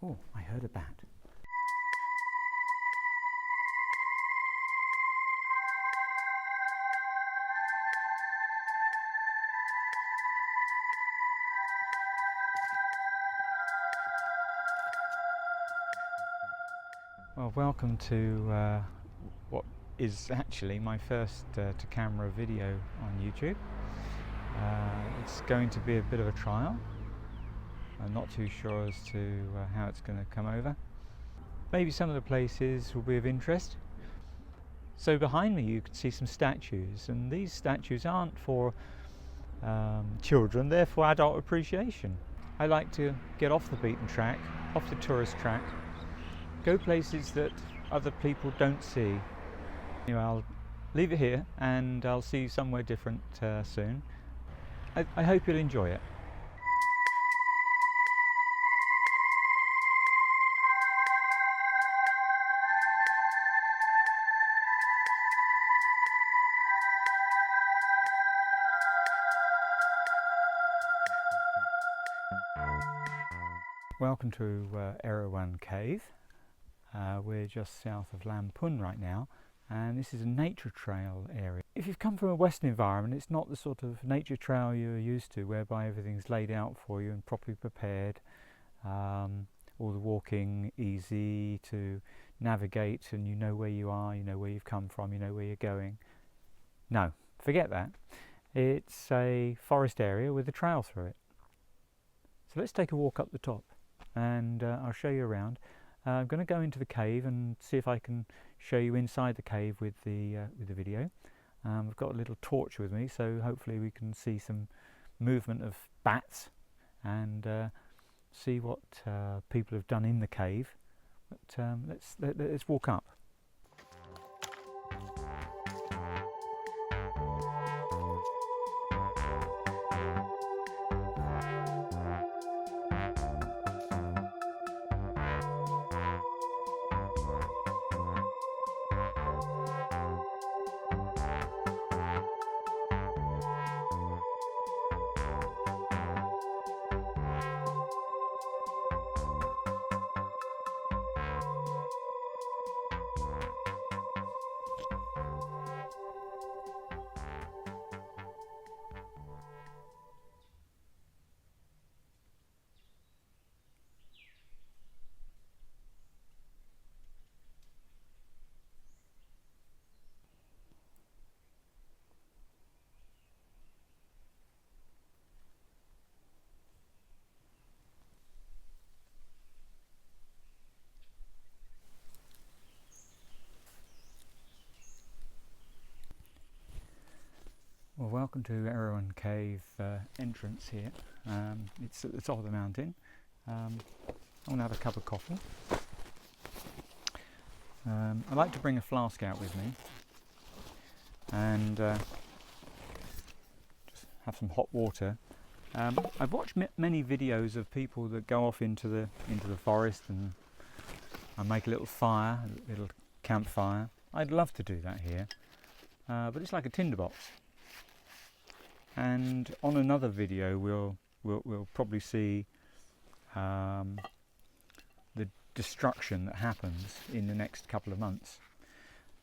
Oh, I heard a bat. Well, welcome to what is actually my first to-camera video on YouTube. It's going to be a bit of a trial. I'm not too sure as to how it's going to come over. Maybe some of the places will be of interest. So behind me you can see some statues, and these statues aren't for children, they're for adult appreciation. I like to get off the beaten track, off the tourist track, go places that other people don't see. Anyway, I'll leave it here and I'll see you somewhere different soon. I hope you'll enjoy it. Welcome to Erawan Cave. We're just south of Lamphun right now, and this is a nature trail area. If you've come from a Western environment, it's not the sort of nature trail you're used to, whereby everything's laid out for you and properly prepared. All the walking easy to navigate, and you know where you are, you know where you've come from, you know where you're going. No, forget that. It's a forest area with a trail through it. So let's take a walk up the top, and I'll show you around. I'm going to go into the cave and see if I can show you inside the cave with the video. I've got a little torch with me, so hopefully we can see some movement of bats and see what people have done in the cave. But let's walk up. Well, welcome to Erawan Cave entrance here. It's at the top of the mountain. I want to have a cup of coffee. I like to bring a flask out with me and just have some hot water. I've watched many videos of people that go off into the forest and make a little fire, a little campfire. I'd love to do that here, but it's like a tinderbox. And on another video we'll probably see the destruction that happens in the next couple of months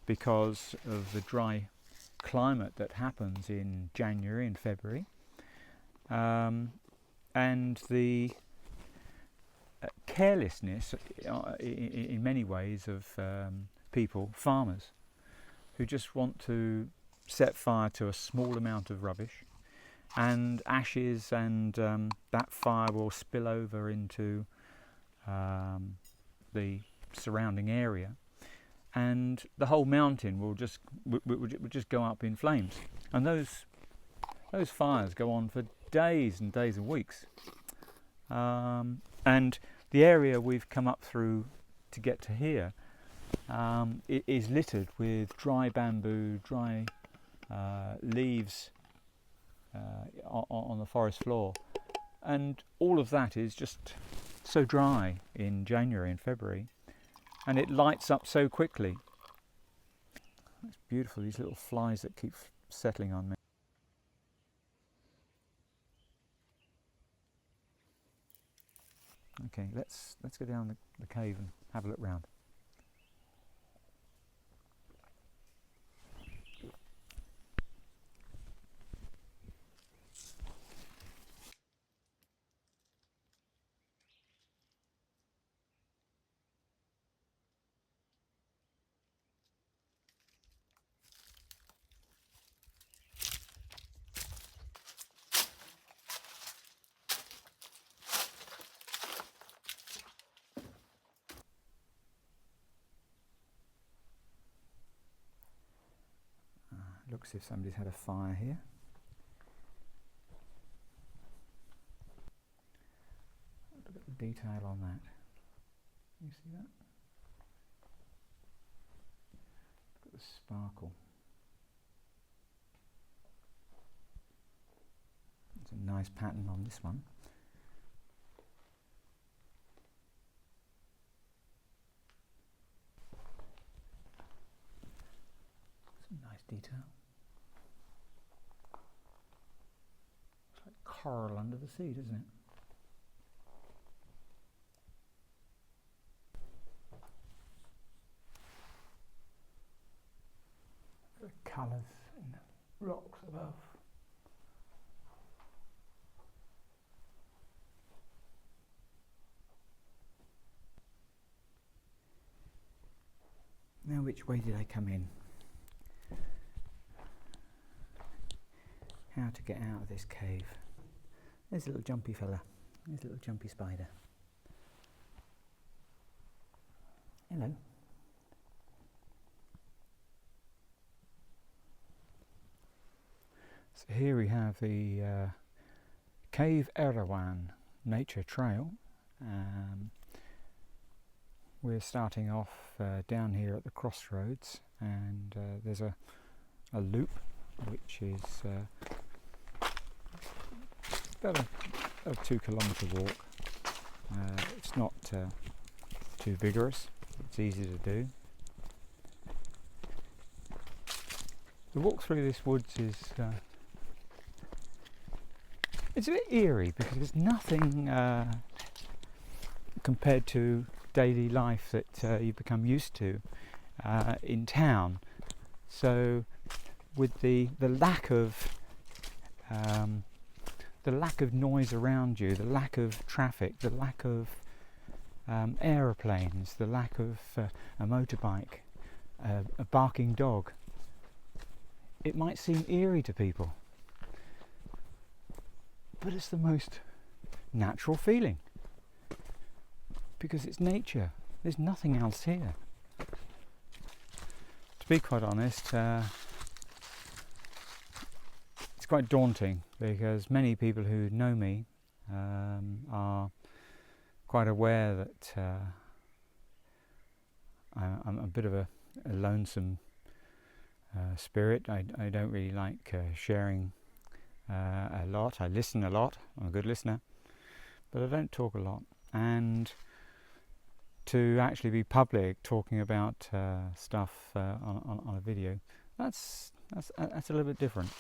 because of the dry climate that happens in January and February, and the carelessness in many ways of people, farmers, who just want to set fire to a small amount of rubbish and ashes, and that fire will spill over into the surrounding area, and the whole mountain will just go up in flames, and those fires go on for days and days and weeks. And the area we've come up through to get to here it is littered with dry bamboo, dry leaves on the forest floor, and all of that is just so dry in January and February, and it lights up so quickly. It's beautiful, these little flies that keep settling on me. Okay, let's go down the cave and have a look round. Looks as if somebody's had a fire here. Look at the detail on that. You see that? Look at the sparkle. It's a nice pattern on this one. Some nice detail. It's like coral under the sea, doesn't it? The colours in the rocks above. Now, which way did I come in? How to get out of this cave. There's a little jumpy fella. There's a little jumpy spider. Hello. So here we have the Cave Erawan Nature Trail. We're starting off down here at the crossroads, and there's a loop which is about a 2 kilometre walk. It's not too vigorous, it's easy to do. The walk through this woods is it's a bit eerie because there's nothing compared to daily life that you become used to in town. So with the lack of noise around you, the lack of traffic, the lack of aeroplanes, the lack of a motorbike, a barking dog, it might seem eerie to people, but it's the most natural feeling because it's nature. There's nothing else here. To be quite honest, it's quite daunting because many people who know me are quite aware that I'm a bit of a lonesome spirit. I don't really like sharing a lot. I listen a lot. I'm a good listener, but I don't talk a lot. And to actually be public talking about stuff on a video, that's a little bit different.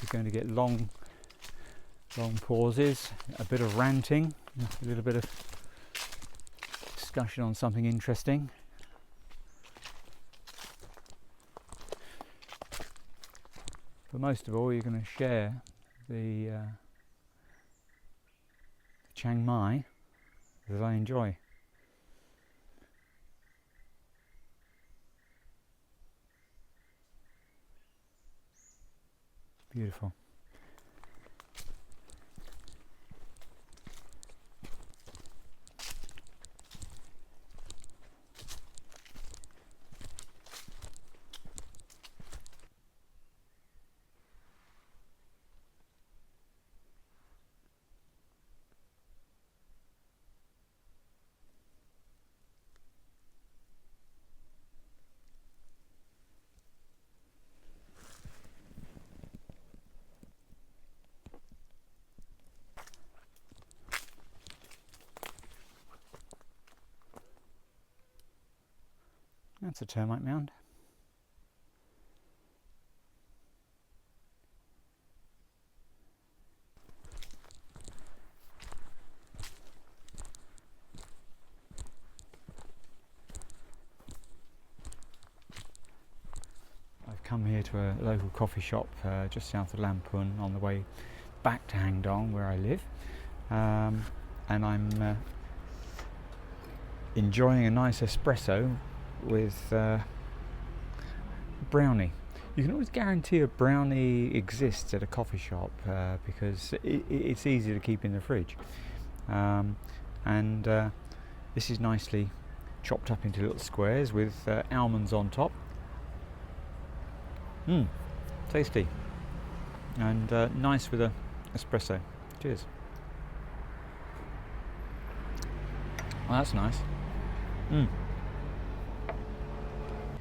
You're going to get long pauses, a bit of ranting, a little bit of discussion on something interesting. But most of all, you're going to share the Chiang Mai that I enjoy. Beautiful. That's a termite mound. come here to a local coffee shop just south of Lamphun on the way back to Hang Dong, where I live, and I'm enjoying a nice espresso with brownie. You can always guarantee a brownie exists at a coffee shop because it's easy to keep in the fridge, and this is nicely chopped up into little squares with almonds on top. Tasty and nice with a espresso. Cheers. Well, that's nice.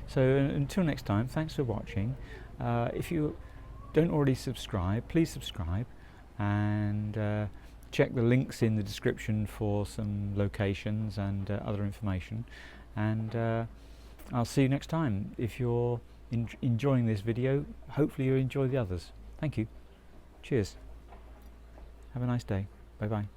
So until next time, thanks for watching. If you don't already subscribe, please subscribe, and check the links in the description for some locations and other information. And I'll see you next time. If you're enjoying this video, hopefully you'll enjoy the others. Thank you. Cheers. Have a nice day. Bye bye.